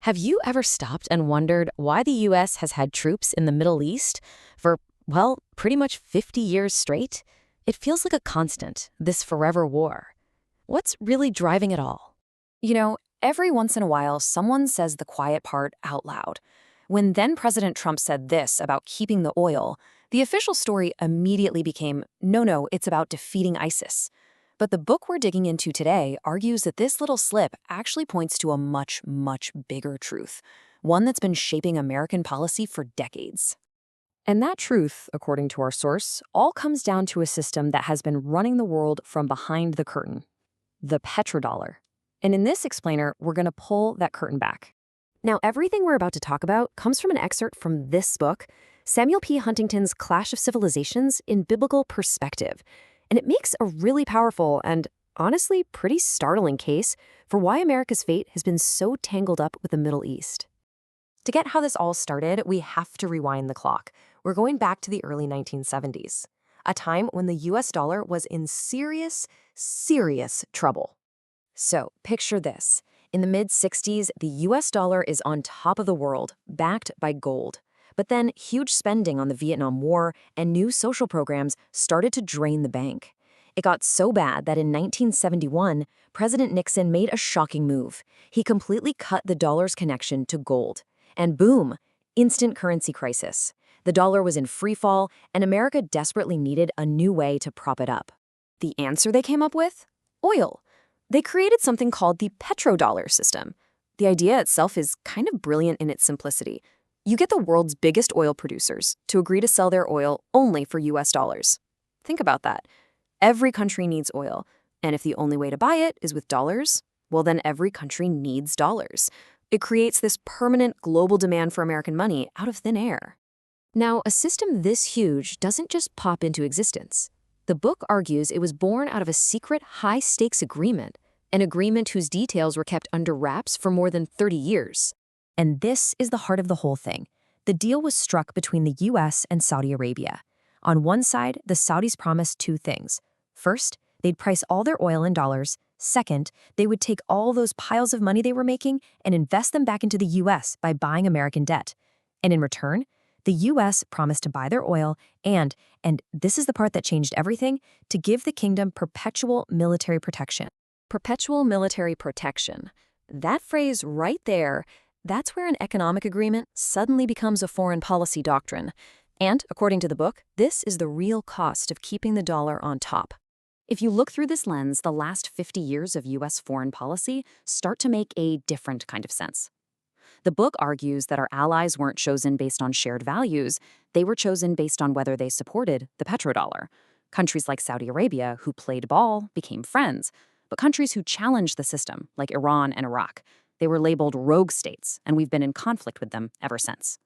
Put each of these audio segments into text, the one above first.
Have you ever stopped and wondered why the U.S. has had troops in the Middle East for, well, pretty much 50 years straight? It feels like a constant, this forever war. What's really driving it all? Every once in a while, someone says the quiet part out loud. When then-President Trump said this about keeping the oil, the official story immediately became, no, it's about defeating ISIS. But the book we're digging into today argues that this little slip actually points to a much, much bigger truth, one that's been shaping American policy for decades. And that truth, according to our source, all comes down to a system that has been running the world from behind the curtain, the petrodollar. And in this explainer, we're going to pull that curtain back. Now, everything we're about to talk about comes from an excerpt from this book, Samuel P. Huntington's Clash of Civilizations in Biblical Perspective. And it makes a really powerful and, honestly, pretty startling case for why America's fate has been so tangled up with the Middle East. To get how this all started, we have to rewind the clock. We're going back to the early 1970s, a time when the US dollar was in serious trouble. So, picture this. In the mid-60s, the US dollar is on top of the world, backed by gold. But then huge spending on the Vietnam War and new social programs started to drain the bank. It got so bad that in 1971, President Nixon made a shocking move. He completely cut the dollar's connection to gold. And boom, instant currency crisis. The dollar was in free fall, and America desperately needed a new way to prop it up. The answer they came up with? Oil. They created something called the Petrodollar system. The idea itself is kind of brilliant in its simplicity. You get the world's biggest oil producers to agree to sell their oil only for US dollars. Think about that. Every country needs oil, and if the only way to buy it is with dollars, well then every country needs dollars. It creates this permanent global demand for American money out of thin air. Now, a system this huge doesn't just pop into existence. The book argues it was born out of a secret high-stakes agreement, an agreement whose details were kept under wraps for more than 30 years. And this is the heart of the whole thing. The deal was struck between the US and Saudi Arabia. On one side, the Saudis promised two things. First, they'd price all their oil in dollars. Second, they would take all those piles of money they were making and invest them back into the US by buying American debt. And in return, the US promised to buy their oil and this is the part that changed everything, to give the kingdom perpetual military protection. Perpetual military protection. That phrase right there, that's where an economic agreement suddenly becomes a foreign policy doctrine. And, according to the book, this is the real cost of keeping the dollar on top. If you look through this lens, the last 50 years of US foreign policy start to make a different kind of sense. The book argues that our allies weren't chosen based on shared values, they were chosen based on whether they supported the petrodollar. Countries like Saudi Arabia, who played ball, became friends, but countries who challenged the system, like Iran and Iraq, they were labeled rogue states, and we've been in conflict with them ever since.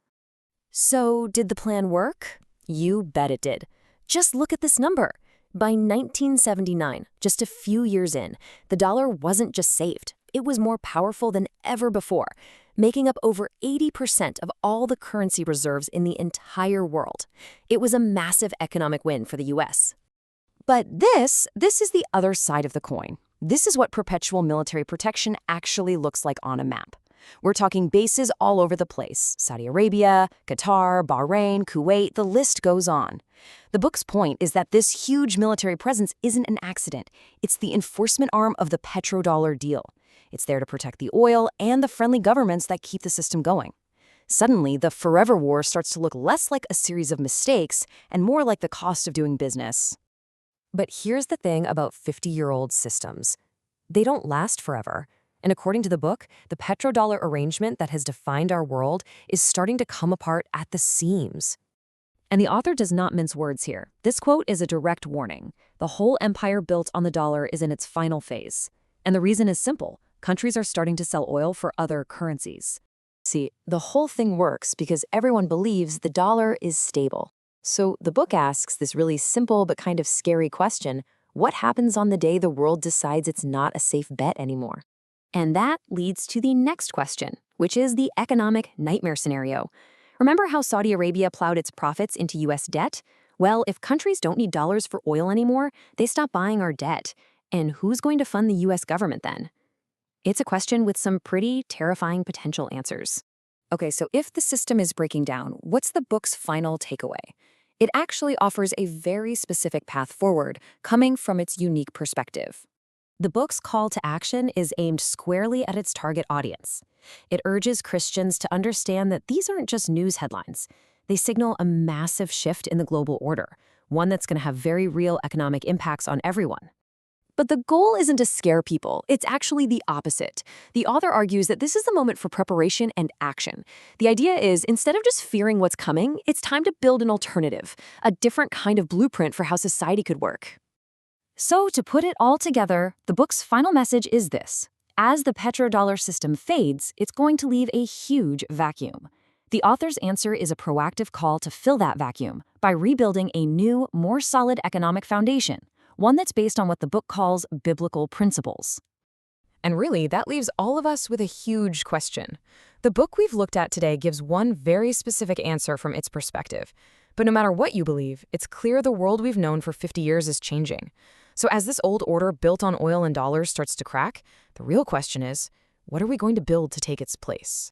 So, did the plan work? You bet it did. Just look at this number. By 1979, just a few years in, the dollar wasn't just saved. It was more powerful than ever before, making up over 80% of all the currency reserves in the entire world. It was a massive economic win for the US. But this is the other side of the coin. This is what perpetual military protection actually looks like on a map. We're talking bases all over the place. Saudi Arabia, Qatar, Bahrain, Kuwait, the list goes on. The book's point is that this huge military presence isn't an accident. It's the enforcement arm of the petrodollar deal. It's there to protect the oil and the friendly governments that keep the system going. Suddenly, the forever war starts to look less like a series of mistakes and more like the cost of doing business. But here's the thing about 50-year-old systems. They don't last forever. And according to the book, the petrodollar arrangement that has defined our world is starting to come apart at the seams. And the author does not mince words here. This quote is a direct warning. The whole empire built on the dollar is in its final phase. And the reason is simple. Countries are starting to sell oil for other currencies. See, the whole thing works because everyone believes the dollar is stable. So the book asks this really simple but kind of scary question: what happens on the day the world decides it's not a safe bet anymore? And that leads to the next question, which is the economic nightmare scenario. Remember how Saudi Arabia plowed its profits into US debt? Well, if countries don't need dollars for oil anymore, they stop buying our debt. And who's going to fund the US government then? It's a question with some pretty terrifying potential answers. Okay, so if the system is breaking down, what's the book's final takeaway? It actually offers a very specific path forward, coming from its unique perspective. The book's call to action is aimed squarely at its target audience. It urges Christians to understand that these aren't just news headlines. They signal a massive shift in the global order, one that's going to have very real economic impacts on everyone. But the goal isn't to scare people, it's actually the opposite. The author argues that this is the moment for preparation and action. The idea is, instead of just fearing what's coming, it's time to build an alternative, a different kind of blueprint for how society could work. So, to put it all together, the book's final message is this. As the petrodollar system fades, it's going to leave a huge vacuum. The author's answer is a proactive call to fill that vacuum by rebuilding a new, more solid economic foundation, one that's based on what the book calls biblical principles. And really, that leaves all of us with a huge question. The book we've looked at today gives one very specific answer from its perspective. But no matter what you believe, it's clear the world we've known for 50 years is changing. So as this old order built on oil and dollars starts to crack, the real question is, what are we going to build to take its place?